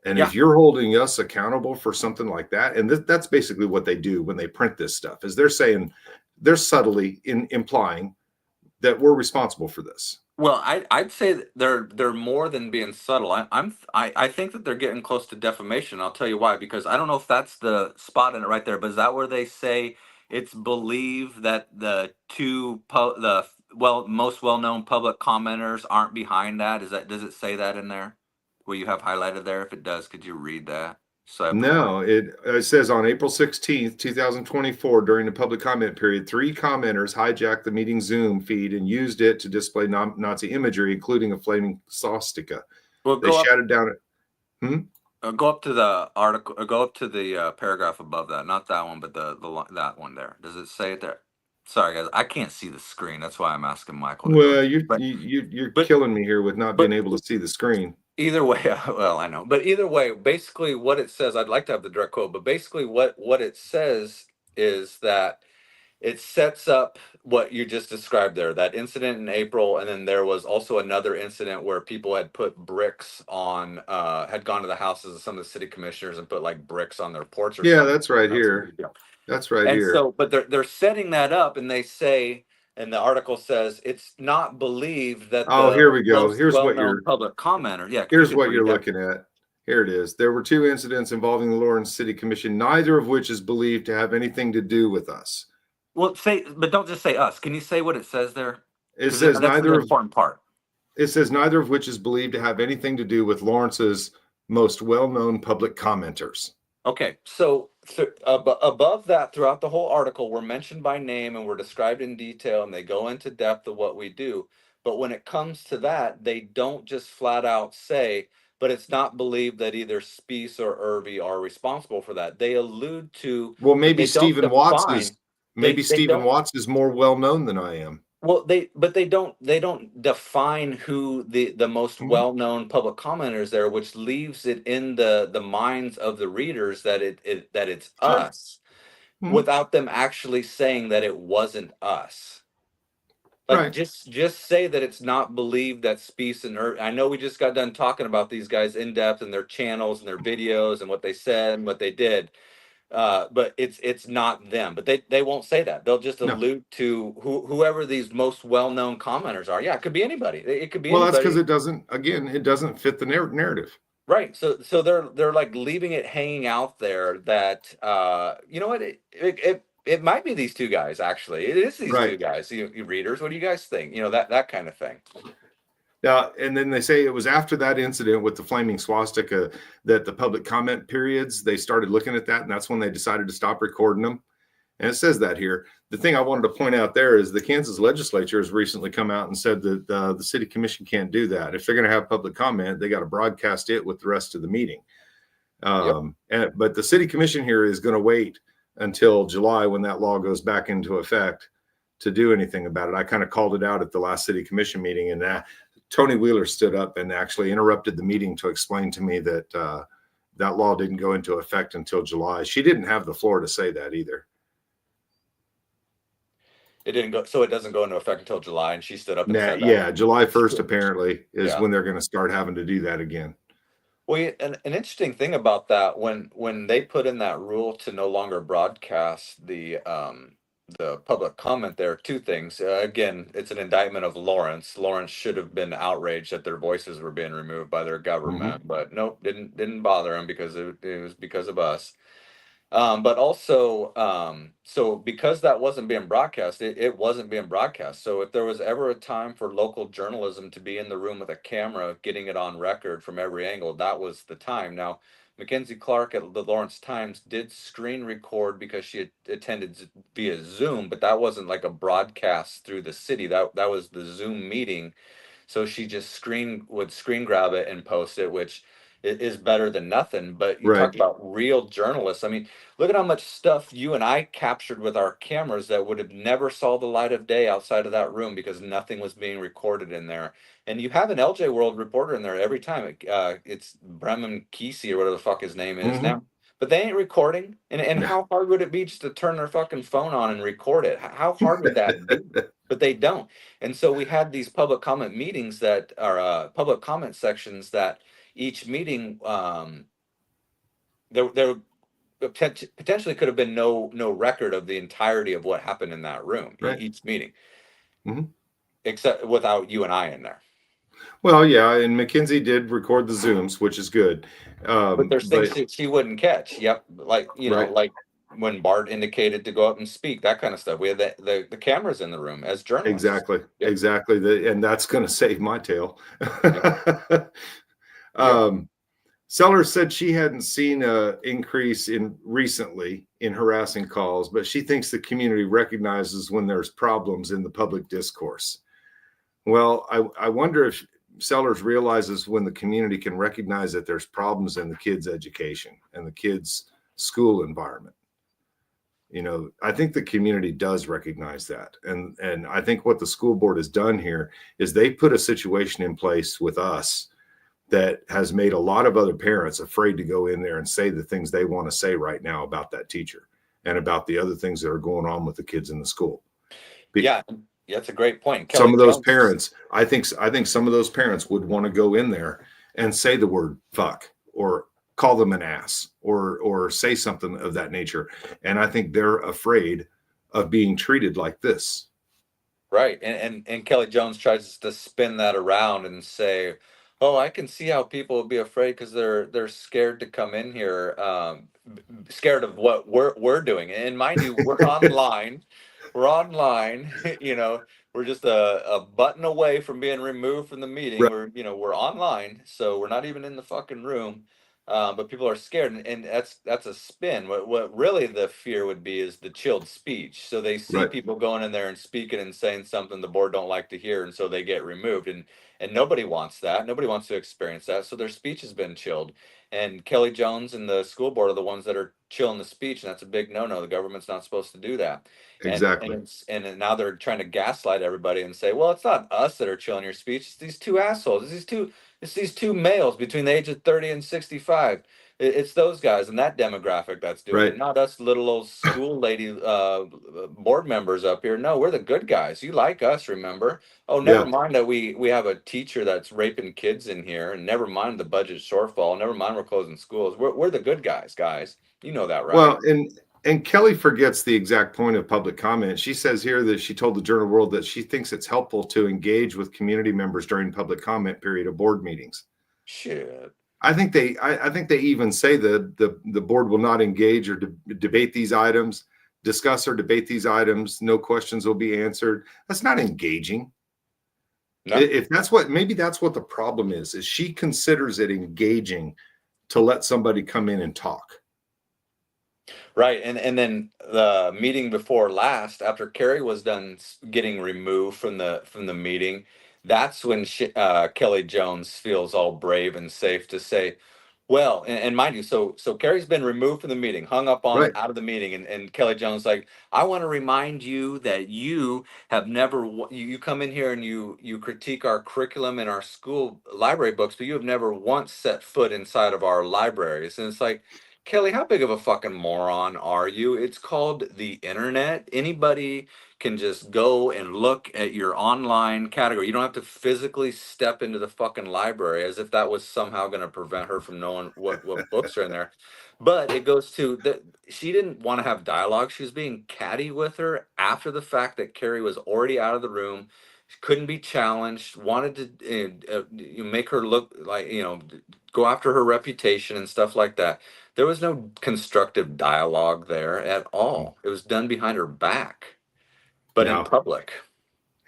And if you're holding us accountable for something like that, and that's basically what they do when they print this stuff, is they're saying, they're subtly implying that we're responsible for this. Well, I'd say that they're more than being subtle. I think that they're getting close to defamation. I'll tell you why, because I don't know if that's the spot in it right there, but is that where they say it's believed that the most well-known public commenters aren't behind that? Does it say that in there? Will you have highlighted there? If it does, could you read that? No, it says on April 16th, 2024, during the public comment period, 3 commenters hijacked the meeting Zoom feed and used it to display Nazi imagery, including a flaming swastika. Well, they shouted down it. Go up to the article, or go up to the paragraph above that. Not that one, but that one there. Does it say it there? Sorry, guys, I can't see the screen. That's why I'm asking Michael. Well, you're killing me here with not being able to see the screen. Either way, well, I know, but either way, basically what it says, I'd like to have the direct quote, but basically what it says is that it sets up what you just described there, that incident in April. And then there was also another incident where people had put bricks on, had gone to the houses of some of the city commissioners and put like bricks on their porch or Yeah, something. that's right here. That's right And here. so, but they're setting that up, and they say, and the article says, it's not believed that Oh, here the we go. most well-known public commenter. Yeah, could you Here's just what read you're that? looking at. Here it is. There were 2 incidents involving the Lawrence City Commission, neither of which is believed to have anything to do with us. Well, but don't just say us. Can you say what it says there? It says That's the important part. It says neither of which is believed to have anything to do with Lawrence's most well-known public commenters. Okay, so above that, throughout the whole article, we're mentioned by name and we're described in detail, and they go into depth of what we do. But when it comes to that, they don't just flat out say, but it's not believed that either Speece or Irby are responsible for that. They allude to, Well, but maybe they don't Stephen Watts define. is maybe They Stephen don't. Watts is more well-known than I am. Well, they don't define who the most well-known public commenter is there, which leaves it in the minds of the readers that it's Sure. us, without them actually saying that it wasn't us. Like, Right. just say that it's not believed that Speece and I know we just got done talking about these guys in depth and their channels and their videos and what they said and what they did. But it's not them. But they won't say that. They'll just No. allude to whoever these most well-known commenters are. Yeah, it could be anybody. It could be Well, anybody. that's because it doesn't fit the narrative. Right. So they're like leaving it hanging out there that you know what, it might be these 2 guys. Actually, it is these 2 guys. You readers, what do you guys think? You know, that kind of thing. Now, and then they say it was after that incident with the flaming swastika that the public comment periods, they started looking at that, and that's when they decided to stop recording them. And it says that here. The thing I wanted to point out there is the Kansas legislature has recently come out and said that the city commission can't do that. If they're going to have public comment, they got to broadcast it with the rest of the meeting. But the city commission here is going to wait until July, when that law goes back into effect, to do anything about it. I kind of called it out at the last city commission meeting, and Tony Wheeler stood up and actually interrupted the meeting to explain to me that that law didn't go into effect until July. She didn't have the floor to say that either. It didn't go, so it doesn't go into effect until July, and she stood up and said that. Yeah, July 1st apparently is when they're going to start having to do that again. Well, an interesting thing about that, when they put in that rule to no longer broadcast the public comment, there are 2 things. Again, it's an indictment of Lawrence. Lawrence should have been outraged that their voices were being removed by their government, but nope, didn't bother them because it was because of us. But also, so because that wasn't being broadcast, it wasn't being broadcast. So if there was ever a time for local journalism to be in the room with a camera, getting it on record from every angle, that was the time. Now, Mackenzie Clark at the Lawrence Times did screen record because she had attended via Zoom, but that wasn't like a broadcast through the city. That was the Zoom meeting. So she just would screen grab it and post it, which is better than nothing. But you talk about real journalists. I mean, look at how much stuff you and I captured with our cameras that would have never saw the light of day outside of that room because nothing was being recorded in there. And you have an LJ World reporter in there every time. It's Bremen Kesey or whatever the fuck his name is now. But they ain't recording. And how hard would it be just to turn their fucking phone on and record it? How hard would that be? But they don't. And so we had these public comment meetings that are public comment sections that each meeting, there potentially could have been no record of the entirety of what happened in that room, each meeting, except without you and I in there. Well, yeah, and Mackenzie did record the Zooms, which is good. But there's things she wouldn't catch. Yep, like like when Bart indicated to go up and speak, that kind of stuff. We had the cameras in the room as journalists. Exactly. And that's going to save my tail. Sellers said she hadn't seen an increase recently in harassing calls, but she thinks the community recognizes when there's problems in the public discourse. Well, I wonder if Sellers realizes when the community can recognize that there's problems in the kids' education and the kids' school environment. You know, I think the community does recognize that. And I think what the school board has done here is they put a situation in place with us that has made a lot of other parents afraid to go in there and say the things they want to say right now about that teacher. and about the other things that are going on with the kids in the school. Yeah, that's a great point. Some Kelly of those Jones. parents, I think some of those parents would want to go in there and say the word fuck or call them an ass or say something of that nature. And I think they're afraid of being treated like this. Right. And Kelly Jones tries to spin that around and say, "Oh, I can see how people would be afraid because they're scared to come in here, scared of what we're doing." And mind you, we're online. We're online. You know, we're just a button away from being removed from the meeting. Right. We're online, so we're not even in the fucking room. But people are scared, and that's a spin. What really the fear would be is the chilled speech. So they see Right. people going in there and speaking and saying something the board don't like to hear, and so they get removed. And nobody wants that. Nobody wants to experience that. So their speech has been chilled. And Kelly Jones and the school board are the ones that are chilling the speech, and that's a big no-no. The government's not supposed to do that. Exactly. And now they're trying to gaslight everybody and say, well, it's not us that are chilling your speech. It's these two assholes. It's these two males between the age of 30 and 65. It's those guys and that demographic that's doing Right. it, not us little old school lady board members up here. No, we're the good guys. You like us, remember? Oh, never Yeah. mind that we have a teacher that's raping kids in here, and never mind the budget shortfall. Never mind we're closing schools. We're the good guys, guys. You know that, right? Well, and Kelly forgets the exact point of public comment. She says here that she told the Journal World that she thinks it's helpful to engage with community members during public comment period of board meetings. Shit. I think they even say that the board will not engage or debate these items, discuss or debate these items. No questions will be answered. That's not engaging. No. If that's maybe that's what the problem is she considers it engaging to let somebody come in and talk. Right, and then the meeting before last, after Carrie was done getting removed from the meeting, that's when Kelly Jones feels all brave and safe to say, well, and mind you, so Carrie's been removed from the meeting, hung up on Right. out of the meeting, and Kelly Jones like, I want to remind you that you have never you come in here and you critique our curriculum and our school library books, but you have never once set foot inside of our libraries, and it's like, Kelly, how big of a fucking moron are you? It's called the internet. Anybody can just go and look at your online category. You don't have to physically step into the fucking library as if that was somehow going to prevent her from knowing what books are in there. But it goes to that she didn't want to have dialogue. She was being catty with her after the fact that Carrie was already out of the room. She couldn't be challenged, wanted to make her look like, go after her reputation and stuff like that. There was no constructive dialogue there at all. It was done behind her back, but in public.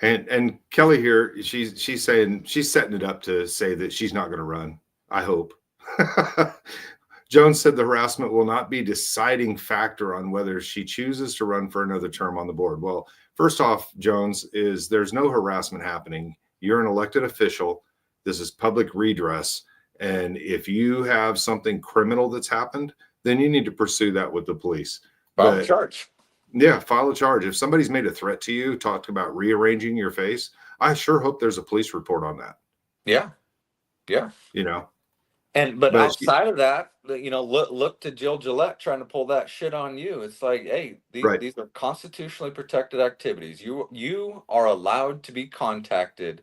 And Kelly here, she's saying she's setting it up to say that she's not going to run. I hope. Jones said the harassment will not be a deciding factor on whether she chooses to run for another term on the board. Well, first off, Jones, there's no harassment happening. You're an elected official. This is public redress. And if you have something criminal that's happened, then you need to pursue that with the police. File a charge. Yeah, file a charge. If somebody's made a threat to you, talked about rearranging your face, I sure hope there's a police report on that. Yeah. But outside of that, look to Jill Gillette trying to pull that shit on you. It's like, hey, these are constitutionally protected activities. You are allowed to be contacted,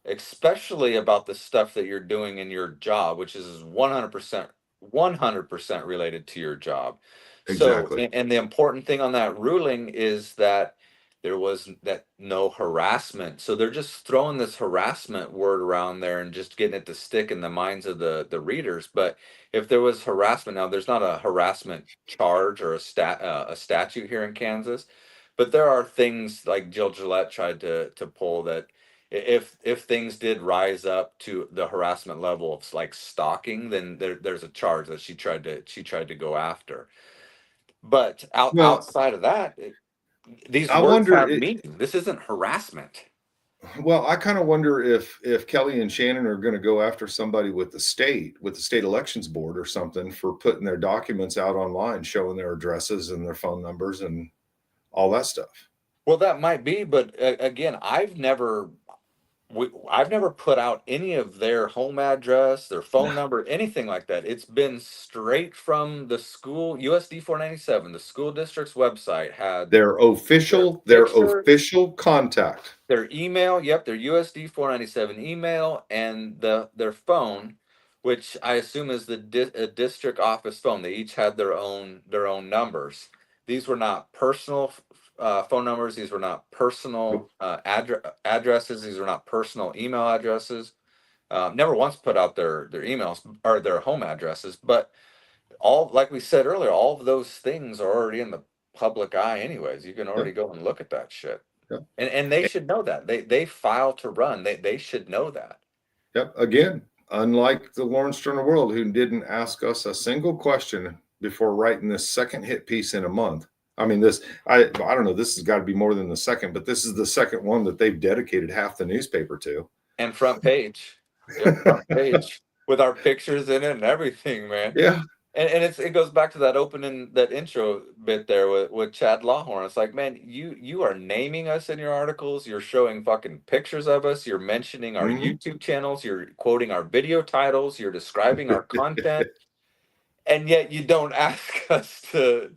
especially about the stuff that you're doing in your job, which is 100% related to your job. Exactly. So, and the important thing on that ruling is that there was no harassment. So they're just throwing this harassment word around there and just getting it to stick in the minds of the readers. But if there was harassment, now there's not a harassment charge or a statute here in Kansas, but there are things like Jill Gillette tried to pull that if things did rise up to the harassment level of like stalking, then there's a charge that she tried to go after. But outside of that, these words have meaning. This isn't harassment. Well, I kind of wonder if Kelly and Shannon are going to go after somebody with the state elections board or something for putting their documents out online, showing their addresses and their phone numbers and all that stuff. Well, that might be, but again, I've never I've never put out any of their home address, their phone number, anything like that. It's been straight from the school, USD 497. The school district's website had Their official contact. their email, yep, their USD 497 email, and their phone, which I assume is the district office phone. They each had their own numbers. These were not personal phone numbers. These were not personal addresses. These were not personal email addresses. Never once put out their emails or their home addresses. But all, like we said earlier, all of those things are already in the public eye anyways. You can already go and look at that shit. Yep. And they should know that. They file to run. They should know that. Yep. Again, unlike the Lawrence Turner World, who didn't ask us a single question before writing this second hit piece in a month. I mean, I don't know, this has got to be more than the second, but this is the second one that they've dedicated half the newspaper to. And front page. Yep, front page with our pictures in it and everything, man. Yeah. And it goes back to that intro bit there with Chad Lawhorn. It's like, man, you are naming us in your articles. You're showing fucking pictures of us. You're mentioning our YouTube channels. You're quoting our video titles. You're describing our content. And yet you don't ask us to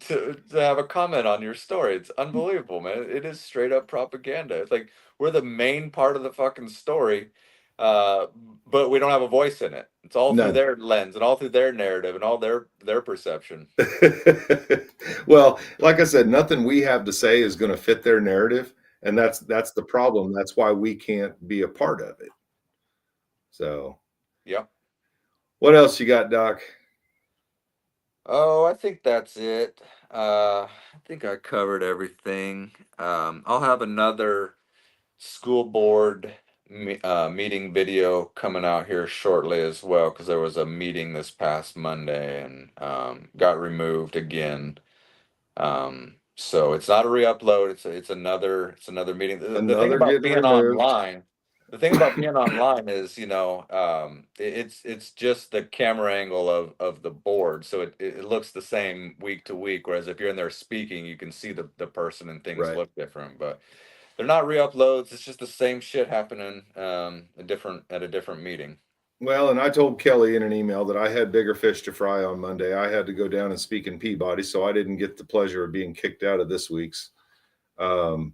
have a comment on your story. It's unbelievable, man. It is straight up propaganda. It's like we're the main part of the fucking story, but we don't have a voice in it. It's all through their lens and all through their narrative and all their perception. Well, like I said, nothing we have to say is going to fit their narrative, and that's the problem. That's why we can't be a part of it. So, yeah. What else you got, Doc? Oh, I think that's it. I think I covered everything. I'll have another school board meeting video coming out here shortly as well, because there was a meeting this past Monday and got removed again. So it's not a re-upload. It's another meeting. The thing about being online. The thing about being online is, it's just the camera angle of the board, so it looks the same week to week. Whereas if you're in there speaking, you can see the person and things look different. But they're not re-uploads. It's just the same shit happening at a different meeting. Well, and I told Kelly in an email that I had bigger fish to fry on Monday. I had to go down and speak in Peabody, so I didn't get the pleasure of being kicked out of this week's. And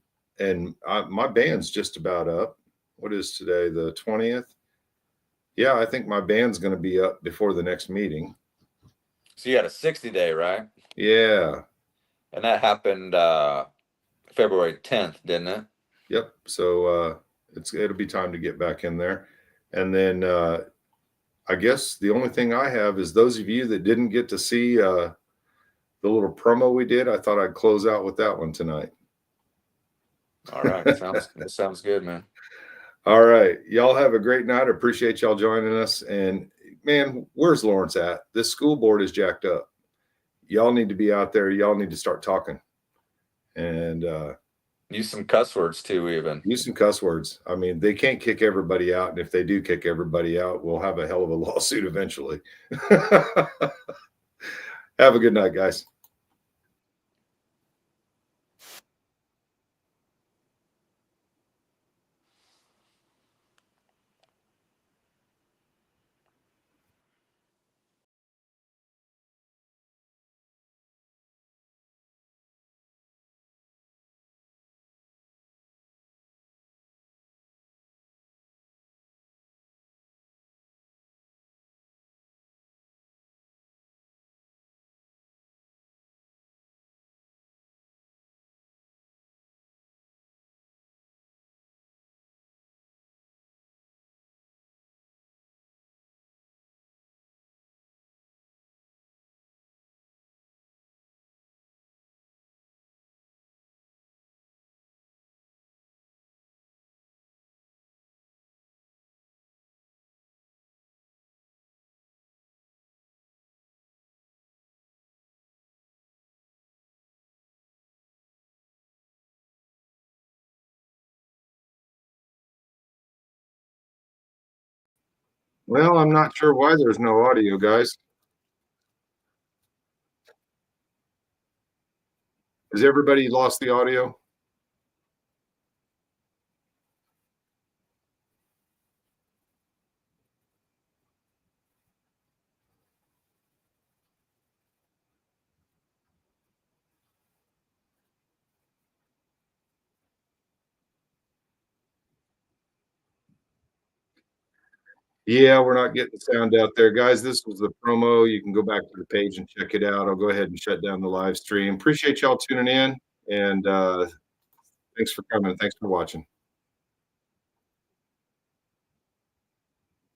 my band's just about up. What is today, the 20th? Yeah, I think my band's going to be up before the next meeting. So you had a 60-day, right? Yeah. And that happened February 10th, didn't it? Yep. So it'll be time to get back in there. And then I guess the only thing I have is those of you that didn't get to see the little promo we did, I thought I'd close out with that one tonight. All right. Sounds good, man. All right. Y'all have a great night. I appreciate y'all joining us. And man, where's Lawrence at? This school board is jacked up. Y'all need to be out there. Y'all need to start talking. And use some cuss words too, even. Use some cuss words. I mean, they can't kick everybody out. And if they do kick everybody out, we'll have a hell of a lawsuit eventually. Have a good night, guys. Well, I'm not sure why there's no audio, guys. Has everybody lost the audio? Yeah, we're not getting the sound out there. Guys, this was the promo. You can go back to the page and check it out. I'll go ahead and shut down the live stream. Appreciate y'all tuning in, and thanks for coming. Thanks for watching.